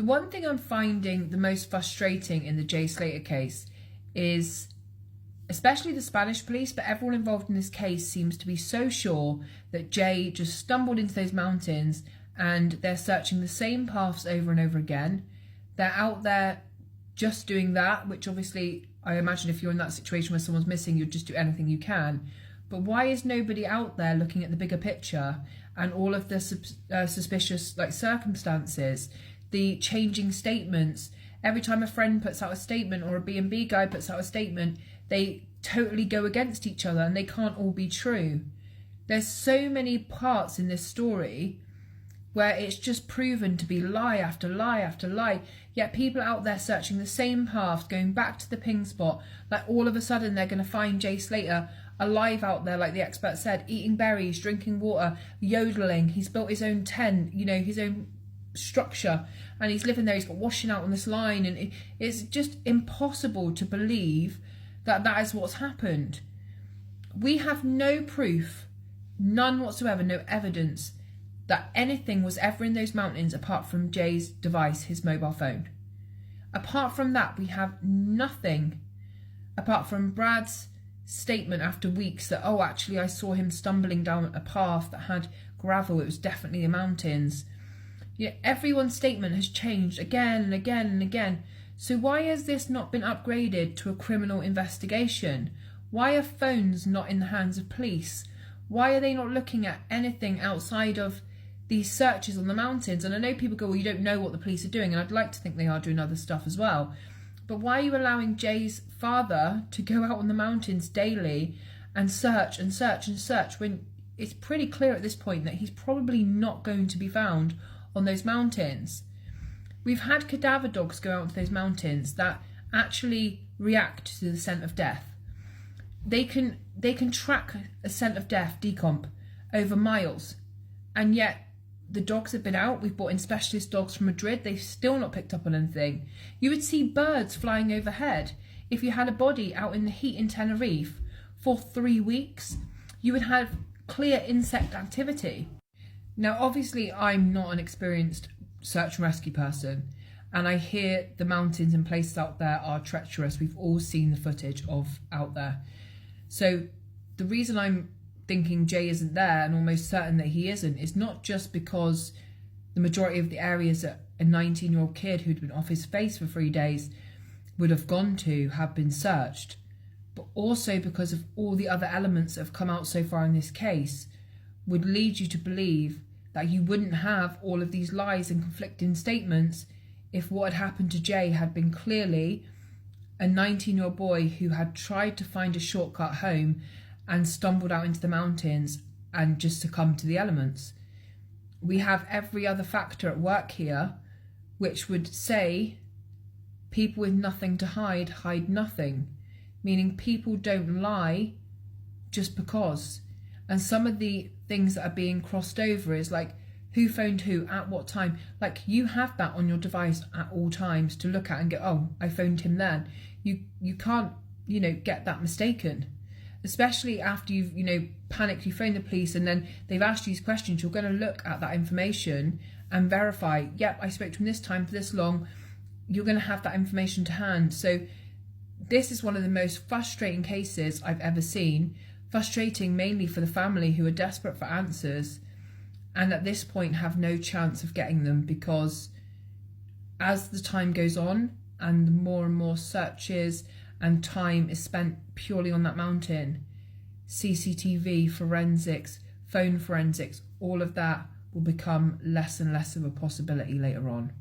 The one thing I'm finding the most frustrating in the Jay Slater case is, especially the Spanish police, but everyone involved in this case seems to be so sure that Jay just stumbled into those mountains and they're searching the same paths over and over again. They're out there just doing that, which obviously I imagine if you're in that situation where someone's missing, you'd just do anything you can. But why is nobody out there looking at the bigger picture and all of the suspicious circumstances, the changing statements? Every time a friend puts out a statement or a B&B guy puts out a statement, they totally go against each other and they can't all be true. There's so many parts in this story where it's just proven to be lie after lie after lie, yet people out there searching the same path, going back to the ping spot, like all of a sudden they're going to find Jay Slater alive out there, like the expert said, eating berries, drinking water, yodeling. He's built his own tent, his own structure, and he's living there. He's got washing out on this line, and it's just impossible to believe that that is what's happened. We have no proof, none whatsoever, no evidence that anything was ever in those mountains apart from Jay's device, his mobile phone. Apart from that, we have nothing apart from Brad's statement after weeks that, oh, actually I saw him stumbling down a path that had gravel, it was definitely the mountains. Everyone's statement has changed again and again and again. So why has this not been upgraded to a criminal investigation? Why are phones not in the hands of police? Why are they not looking at anything outside of these searches on the mountains? And I know people go, well, you don't know what the police are doing, and I'd like to think they are doing other stuff as well. But why are you allowing Jay's father to go out on the mountains daily and search and search and search when it's pretty clear at this point that he's probably not going to be found on those mountains? We've had cadaver dogs go out to those mountains that actually react to the scent of death. They can track a scent of death, decomp, over miles, and yet the dogs have been out. We've brought in specialist dogs from Madrid. They've still not picked up on anything. You would see birds flying overhead. If you had a body out in the heat in Tenerife for 3 weeks, you would have clear insect activity. Now, obviously, I'm not an experienced search and rescue person, and I hear the mountains and places out there are treacherous. We've all seen the footage of out there. So the reason I'm thinking Jay isn't there and almost certain that he isn't is not just because the majority of the areas that a 19-year-old kid who'd been off his face for 3 days would have gone to have been searched, but also because of all the other elements that have come out so far in this case would lead you to believe that you wouldn't have all of these lies and conflicting statements if what had happened to Jay had been clearly a 19-year-old boy who had tried to find a shortcut home and stumbled out into the mountains and just succumbed to the elements. We have every other factor at work here, which would say people with nothing to hide nothing, meaning people don't lie just because. And some of the things that are being crossed over is like who phoned who at what time. Like you have that on your device at all times to look at and go, oh, I phoned him then. You can't, get that mistaken. Especially after you've, panicked, you phone the police and then they've asked you these questions, you're going to look at that information and verify, yep, I spoke to him this time for this long. You're going to have that information to hand. So this is one of the most frustrating cases I've ever seen. Frustrating mainly for the family who are desperate for answers and at this point have no chance of getting them, because as the time goes on and the more and more searches and time is spent purely on that mountain, CCTV, forensics, phone forensics, all of that will become less and less of a possibility later on.